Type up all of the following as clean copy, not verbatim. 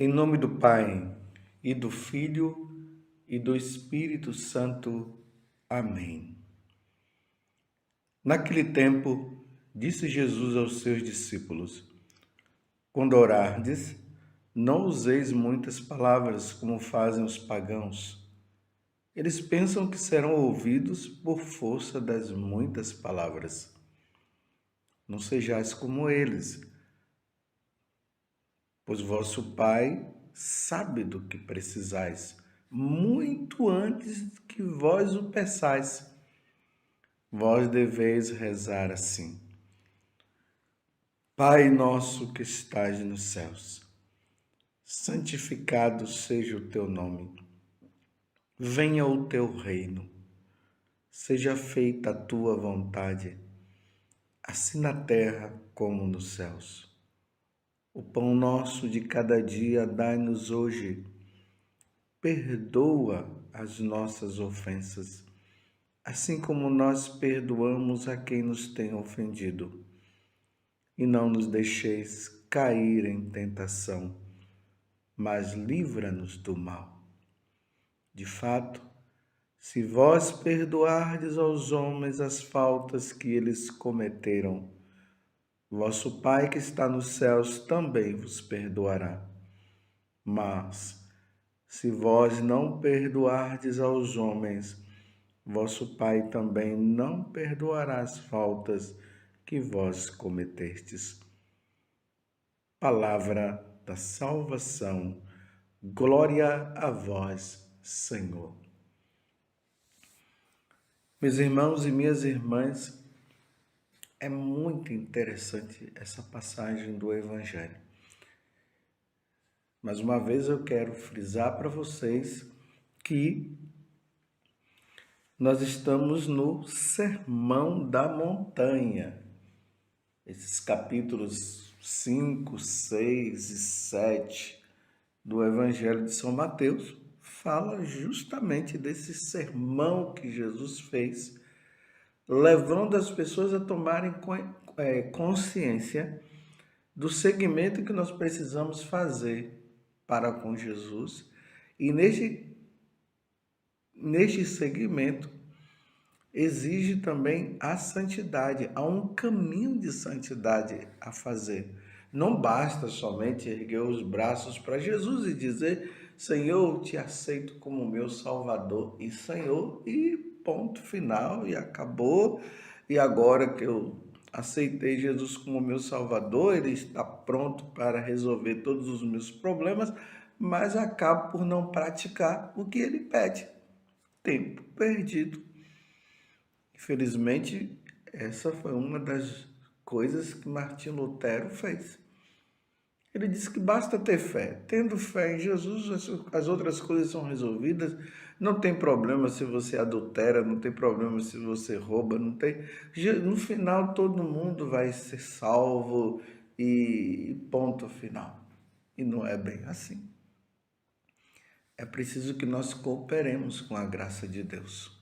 Em nome do Pai, e do Filho, e do Espírito Santo. Amém. Naquele tempo, disse Jesus aos seus discípulos: Quando orardes, não useis muitas palavras como fazem os pagãos. Eles pensam que serão ouvidos por força das muitas palavras. Não sejais como eles, pois vosso Pai sabe do que precisais, muito antes que vós o peçais. Vós deveis rezar assim: Pai nosso que estais nos céus, santificado seja o teu nome. Venha o teu reino. Seja feita a tua vontade, assim na terra como nos céus. O pão nosso de cada dia dai-nos hoje. Perdoa as nossas ofensas, assim como nós perdoamos a quem nos tem ofendido. E não nos deixeis cair em tentação, mas livra-nos do mal. De fato, se vós perdoardes aos homens as faltas que eles cometeram, vosso Pai que está nos céus também vos perdoará. Mas, se vós não perdoardes aos homens, vosso Pai também não perdoará as faltas que vós cometestes. Palavra da salvação. Glória a vós, Senhor. Meus irmãos e minhas irmãs, é muito interessante essa passagem do Evangelho. Mais uma vez eu quero frisar para vocês que nós estamos no Sermão da Montanha. Esses capítulos 5, 6 e 7 do Evangelho de São Mateus fala justamente desse sermão que Jesus fez, levando as pessoas a tomarem consciência do segmento que nós precisamos fazer para com Jesus. E neste segmento exige também a santidade. Há um caminho de santidade a fazer. Não basta somente erguer os braços para Jesus e dizer: Senhor, eu te aceito como meu Salvador e Senhor, e ponto final, e acabou. E agora que eu aceitei Jesus como meu Salvador, Ele está pronto para resolver todos os meus problemas, mas acabo por não praticar o que Ele pede. Tempo perdido. Infelizmente, essa foi uma das coisas que Martinho Lutero fez. Ele disse que basta ter fé. Tendo fé em Jesus, as outras coisas são resolvidas. Não tem problema se você adultera, não tem problema se você rouba, não tem. No final, todo mundo vai ser salvo e ponto final. E não é bem assim. É preciso que nós cooperemos com a graça de Deus.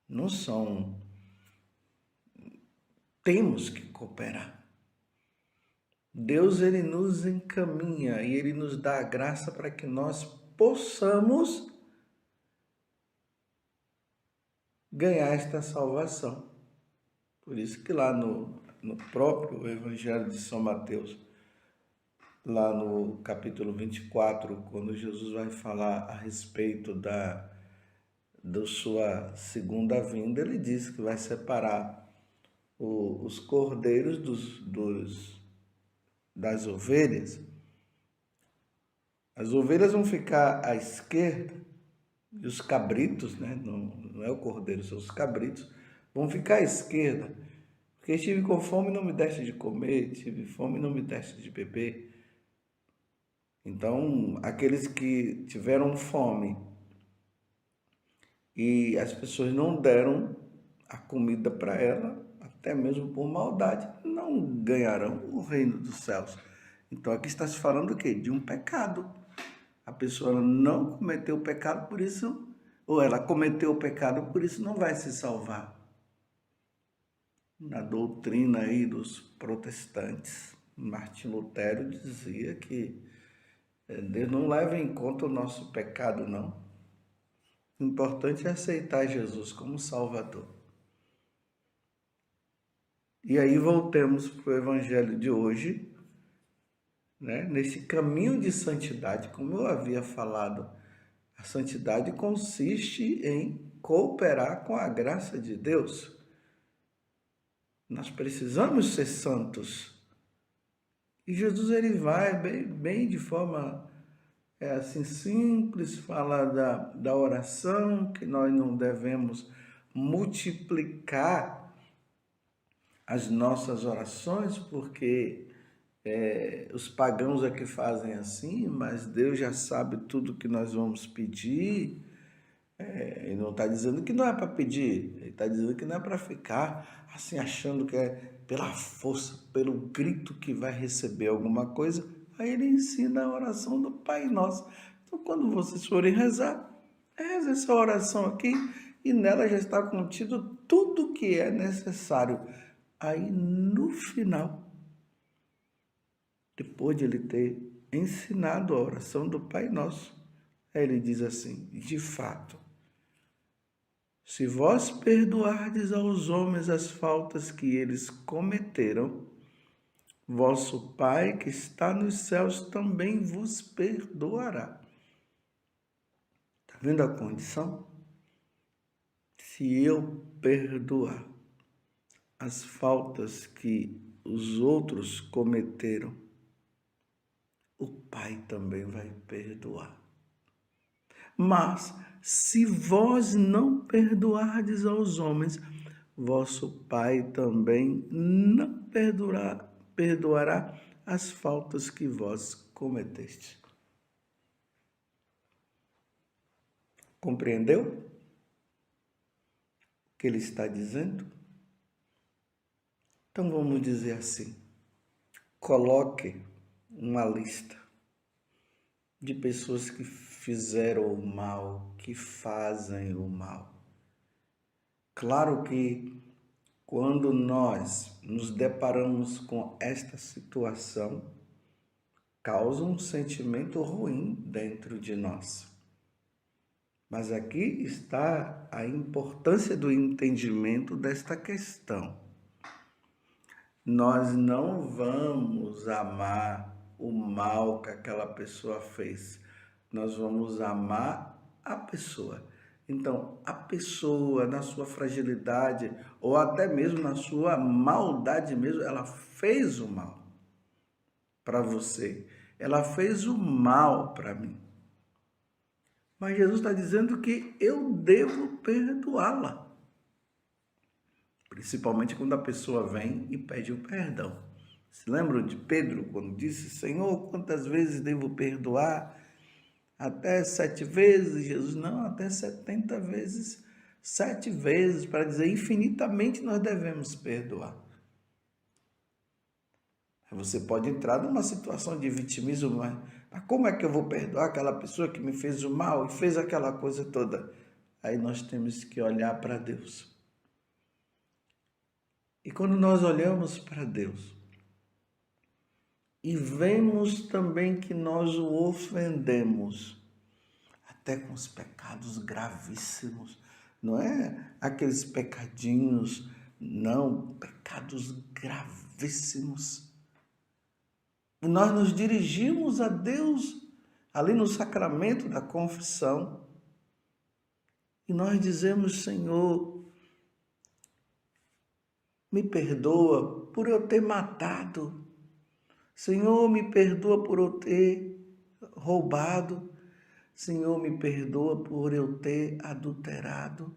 Não são. Temos que cooperar. Deus, Ele nos encaminha e Ele nos dá a graça para que nós possamos ganhar esta salvação. Por isso que lá no próprio Evangelho de São Mateus, lá no capítulo 24, quando Jesus vai falar a respeito da sua segunda vinda, ele diz que vai separar os cordeiros das ovelhas. As ovelhas vão ficar à esquerda e os cabritos, né? Não é o cordeiro, são os cabritos, vão ficar à esquerda. Porque estive com fome e não me deste de comer, tive fome e não me deste de beber. Então, aqueles que tiveram fome e as pessoas não deram a comida para ela, até mesmo por maldade, não ganharão o reino dos céus. Então aqui está se falando o quê? De um pecado. A pessoa não cometeu o pecado, por isso, ou ela cometeu o pecado, por isso não vai se salvar. Na doutrina aí dos protestantes. Martim Lutero dizia que Deus não leva em conta o nosso pecado, não. O importante é aceitar Jesus como Salvador. E aí voltemos para o Evangelho de hoje, né? Nesse caminho de santidade, como eu havia falado, a santidade consiste em cooperar com a graça de Deus. Nós precisamos ser santos. E Jesus ele vai bem de forma assim simples, fala da oração, que nós não devemos multiplicar as nossas orações, porque os pagãos é que fazem assim, mas Deus já sabe tudo que nós vamos pedir. Ele não está dizendo que não é para pedir, ele está dizendo que não é para ficar assim achando que é pela força, pelo grito que vai receber alguma coisa. Aí ele ensina a oração do Pai Nosso. Então, quando vocês forem rezar, reze essa oração aqui e nela já está contido tudo que é necessário. Aí no final, depois de ele ter ensinado a oração do Pai Nosso, aí ele diz assim: de fato, se vós perdoardes aos homens as faltas que eles cometeram, vosso Pai que está nos céus também vos perdoará. Está vendo a condição? Se eu perdoar as faltas que os outros cometeram, o Pai também vai perdoar. Mas, se vós não perdoardes aos homens, vosso Pai também não perdoará as faltas que vós cometeste. Compreendeu o que ele está dizendo? Então vamos dizer assim, coloque uma lista de pessoas que fizeram o mal, que fazem o mal. Claro que quando nós nos deparamos com esta situação, causa um sentimento ruim dentro de nós. Mas aqui está a importância do entendimento desta questão. Nós não vamos amar o mal que aquela pessoa fez. Nós vamos amar a pessoa. Então, a pessoa, na sua fragilidade, ou até mesmo na sua maldade mesmo, ela fez o mal para você. Ela fez o mal para mim. Mas Jesus está dizendo que eu devo perdoá-la. Principalmente quando a pessoa vem e pede o perdão. Se lembram de Pedro, quando disse: Senhor, quantas vezes devo perdoar? Até 7 vezes? Jesus, não, até 70 vezes. 7 vezes, para dizer infinitamente nós devemos perdoar. Você pode entrar numa situação de vitimismo, mas como é que eu vou perdoar aquela pessoa que me fez o mal e fez aquela coisa toda? Aí nós temos que olhar para Deus. E quando nós olhamos para Deus e vemos também que nós o ofendemos, até com os pecados gravíssimos, não é aqueles pecadinhos, não, pecados gravíssimos. E nós nos dirigimos a Deus ali no sacramento da confissão e nós dizemos: Senhor, me perdoa por eu ter matado. Senhor, me perdoa por eu ter roubado. Senhor, me perdoa por eu ter adulterado.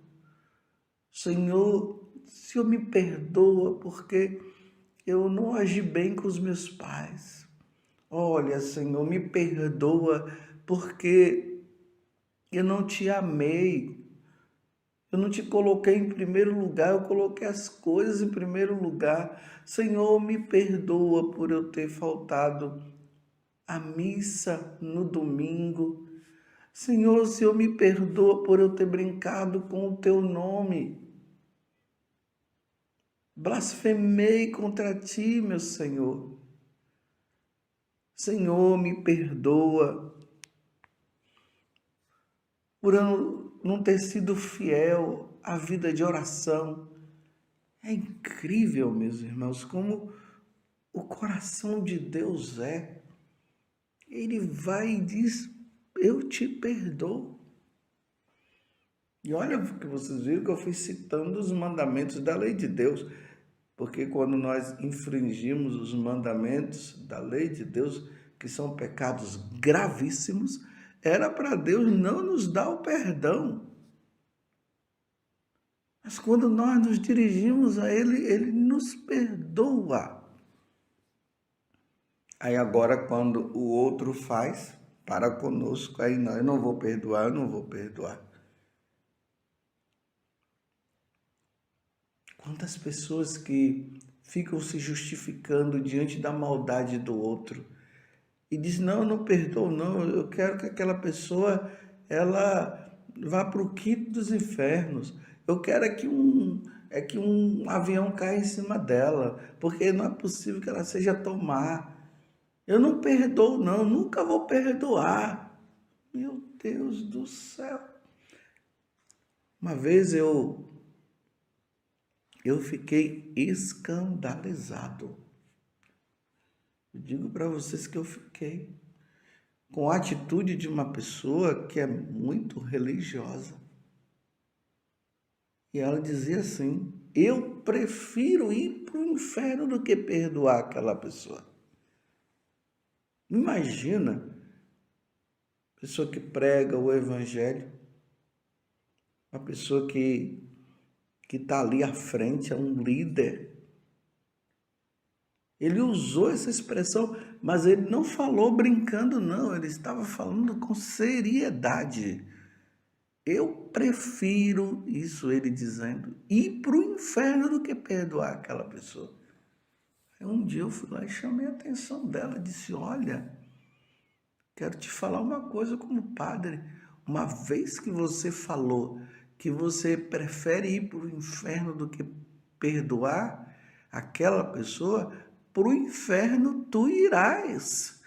Senhor me perdoa porque eu não agi bem com os meus pais. Olha, Senhor, me perdoa porque eu não te amei. Eu não te coloquei em primeiro lugar, eu coloquei as coisas em primeiro lugar. Senhor, me perdoa por eu ter faltado à missa no domingo. Senhor, me perdoa por eu ter brincado com o teu nome. Blasfemei contra ti, meu Senhor. Senhor, me perdoa por eu não ter sido fiel à vida de oração. É incrível, meus irmãos, como o coração de Deus é. Ele vai e diz, eu te perdoo. E olha que vocês viram que eu fui citando os mandamentos da lei de Deus, porque quando nós infringimos os mandamentos da lei de Deus, que são pecados gravíssimos, era para Deus não nos dar o perdão. Mas quando nós nos dirigimos a Ele, Ele nos perdoa. Aí agora, quando o outro faz para conosco, aí não, eu não vou perdoar, eu não vou perdoar. Quantas pessoas que ficam se justificando diante da maldade do outro e diz, não, eu não perdoo, não, eu quero que aquela pessoa, ela vá para o quinto dos infernos. Eu quero que um avião caia em cima dela, porque não é possível que ela seja tomar. Eu não perdoo, não, nunca vou perdoar. Meu Deus do céu. Uma vez eu fiquei escandalizado. Eu digo para vocês que eu fiquei com a atitude de uma pessoa que é muito religiosa. E ela dizia assim, eu prefiro ir para o inferno do que perdoar aquela pessoa. Imagina, pessoa que prega o evangelho, uma pessoa que está ali à frente, é um líder. Ele usou essa expressão, mas ele não falou brincando, não. Ele estava falando com seriedade. Eu prefiro, isso ele dizendo, ir para o inferno do que perdoar aquela pessoa. Aí um dia eu fui lá e chamei a atenção dela, disse, olha, quero te falar uma coisa como padre. Uma vez que você falou que você prefere ir para o inferno do que perdoar aquela pessoa, para o inferno tu irás.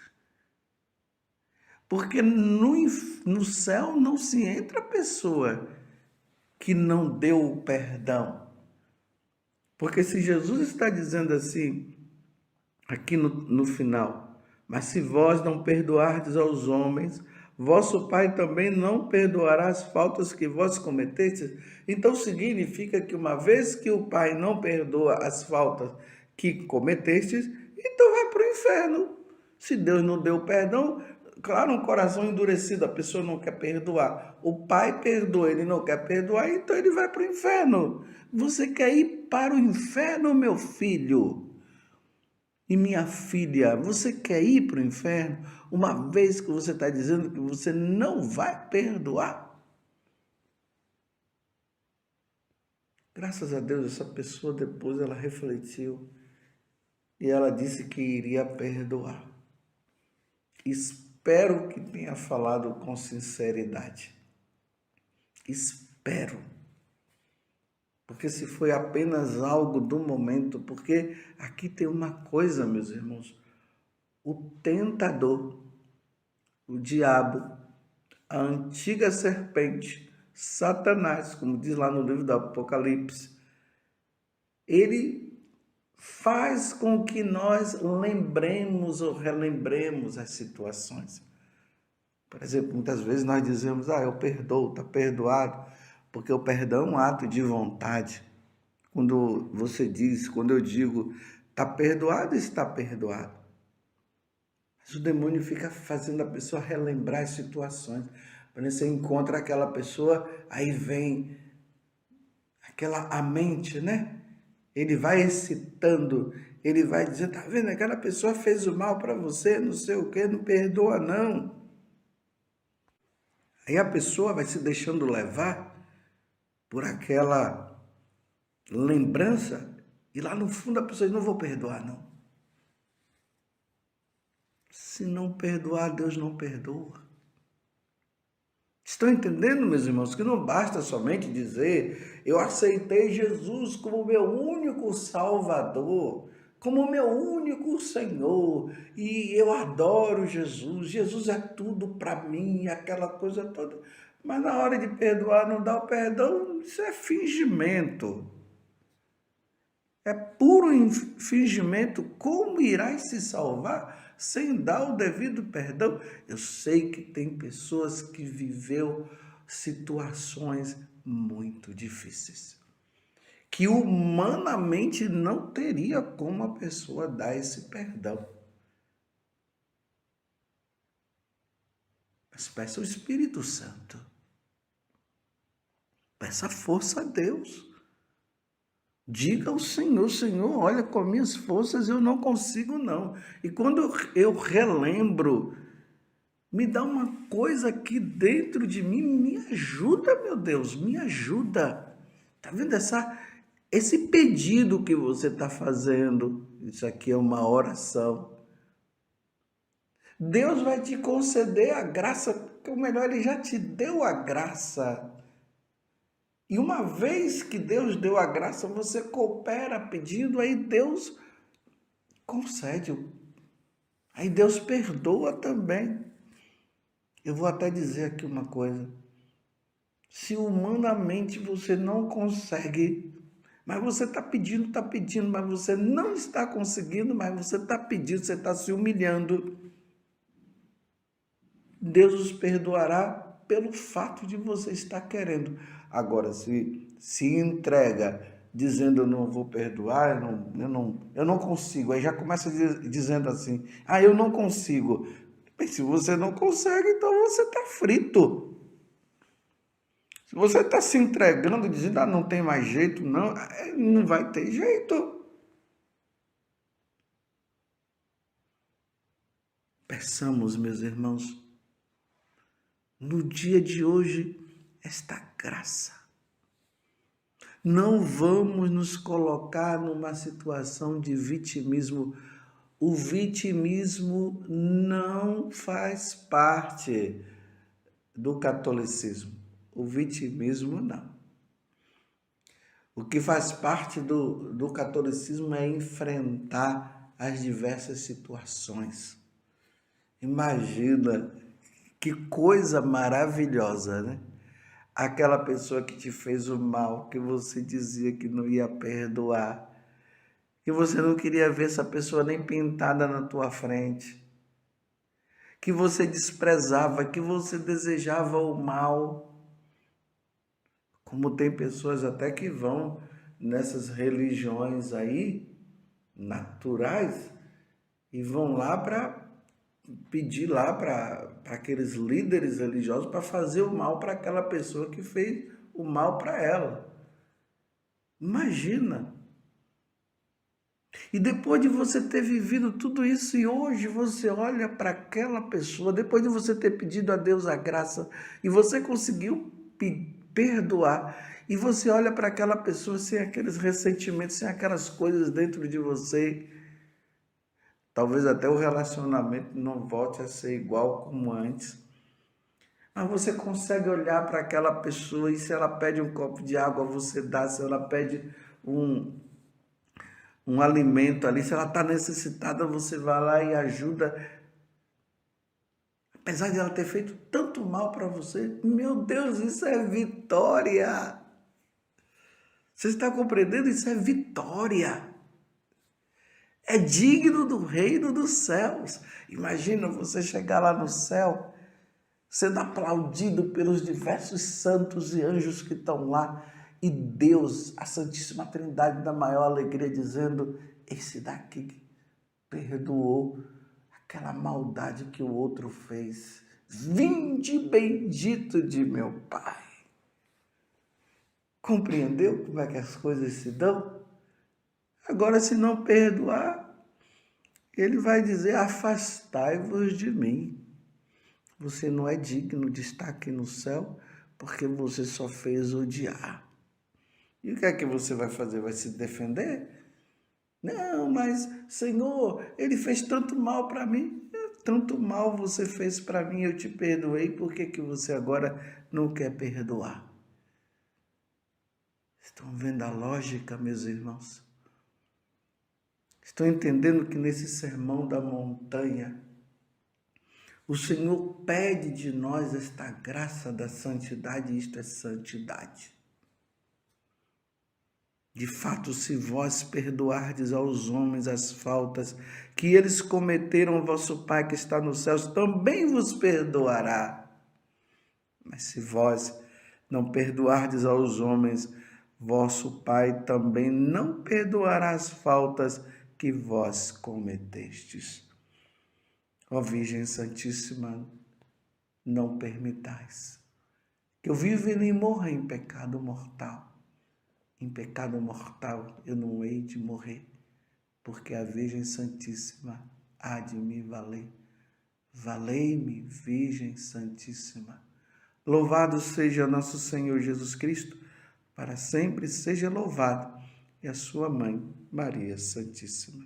Porque no céu não se entra pessoa que não deu o perdão. Porque se Jesus está dizendo assim, aqui no final, mas se vós não perdoardes aos homens, vosso Pai também não perdoará as faltas que vós cometestes. Então significa que uma vez que o Pai não perdoa as faltas que cometestes, então vai para o inferno. Se Deus não deu perdão, claro, um coração endurecido, a pessoa não quer perdoar. O Pai perdoa, ele não quer perdoar, então ele vai para o inferno. Você quer ir para o inferno, meu filho? E minha filha, você quer ir para o inferno? Uma vez que você está dizendo que você não vai perdoar? Graças a Deus, essa pessoa depois ela refletiu e ela disse que iria perdoar. Espero que tenha falado com sinceridade. Espero. Porque se foi apenas algo do momento, porque aqui tem uma coisa, meus irmãos, o tentador, o diabo, a antiga serpente, Satanás, como diz lá no livro do Apocalipse, ele faz com que nós lembremos ou relembremos as situações. Por exemplo, muitas vezes nós dizemos, eu perdoo, está perdoado, porque o perdão é um ato de vontade. Quando eu digo, está perdoado, está perdoado. Mas o demônio fica fazendo a pessoa relembrar as situações. Quando você encontra aquela pessoa, aí vem a mente, né? Ele vai excitando, ele vai dizer, tá vendo? Aquela pessoa fez o mal para você, não sei o quê, não perdoa não. Aí a pessoa vai se deixando levar por aquela lembrança e lá no fundo a pessoa diz, não vou perdoar não. Se não perdoar, Deus não perdoa. Estão entendendo, meus irmãos, que não basta somente dizer, eu aceitei Jesus como meu único Salvador. como meu único Senhor, e eu adoro Jesus, Jesus é tudo para mim, aquela coisa toda. Mas na hora de perdoar, não dá o perdão, isso é fingimento. É puro fingimento. Como irás se salvar sem dar o devido perdão? Eu sei que tem pessoas que viveu situações muito difíceis, que humanamente não teria como a pessoa dar esse perdão. Mas peça o Espírito Santo. Peça força a Deus. Diga ao Senhor, Senhor, olha, com minhas forças eu não consigo não. E quando eu relembro, me dá uma coisa aqui dentro de mim, me ajuda, meu Deus, me ajuda. Tá vendo esse pedido que você está fazendo? Isso aqui é uma oração. Deus vai te conceder a graça, ou melhor, Ele já te deu a graça. E uma vez que Deus deu a graça, você coopera pedindo, aí Deus concede. Aí Deus perdoa também. Eu vou até dizer aqui uma coisa. Se humanamente você não consegue, mas você está pedindo, mas você não está conseguindo, mas você está pedindo, você está se humilhando, Deus os perdoará pelo fato de você estar querendo. Agora, se entrega dizendo eu não vou perdoar, eu não consigo, aí já começa dizendo assim, eu não consigo. Mas se você não consegue, então você está frito. Se você está se entregando, dizendo, não tem mais jeito, não vai ter jeito. Peçamos, meus irmãos, no dia de hoje, esta graça. Não vamos nos colocar numa situação de vitimismo. O vitimismo não faz parte do catolicismo. O vitimismo não. O que faz parte do catolicismo é enfrentar as diversas situações. Imagina que coisa maravilhosa, né? Aquela pessoa que te fez o mal, que você dizia que não ia perdoar, que você não queria ver essa pessoa nem pintada na tua frente, que você desprezava, que você desejava o mal. Como tem pessoas até que vão nessas religiões aí, naturais, e vão lá para pedir lá para aqueles líderes religiosos para fazer o mal para aquela pessoa que fez o mal para ela. Imagina! E depois de você ter vivido tudo isso e hoje você olha para aquela pessoa, depois de você ter pedido a Deus a graça e você conseguiu perdoar, e você olha para aquela pessoa sem aqueles ressentimentos, sem aquelas coisas dentro de você, talvez até o relacionamento não volte a ser igual como antes. Mas você consegue olhar para aquela pessoa e se ela pede um copo de água, você dá. Se ela pede um alimento ali, se ela está necessitada, você vai lá e ajuda. Apesar de ela ter feito tanto mal para você, meu Deus, isso é vitória. Você está compreendendo? Isso é vitória. É digno do reino dos céus. Imagina você chegar lá no céu, sendo aplaudido pelos diversos santos e anjos que estão lá, e Deus, a Santíssima Trindade, da maior alegria, dizendo: esse daqui perdoou aquela maldade que o outro fez. Vinde bendito de meu Pai. Compreendeu como é que as coisas se dão? Agora, se não perdoar, ele vai dizer: afastai-vos de mim. Você não é digno de estar aqui no céu porque você só fez odiar. E o que é que você vai fazer? Vai se defender? Não, mas Senhor, ele fez tanto mal para mim. Tanto mal você fez para mim, eu te perdoei. Por que você agora não quer perdoar? Estão vendo a lógica, meus irmãos? Estou entendendo que nesse sermão da montanha, o Senhor pede de nós esta graça da santidade, e isto é santidade. De fato, se vós perdoardes aos homens as faltas que eles cometeram, vosso Pai que está nos céus também vos perdoará. Mas se vós não perdoardes aos homens, vosso Pai também não perdoará as faltas que vós cometestes. Ó Virgem Santíssima, não permitais que eu viva e nem morra em pecado mortal. Em pecado mortal eu não hei de morrer, porque a Virgem Santíssima há de me valer. Valei-me, Virgem Santíssima. Louvado seja nosso Senhor Jesus Cristo, para sempre seja louvado, e a sua mãe, Maria Santíssima.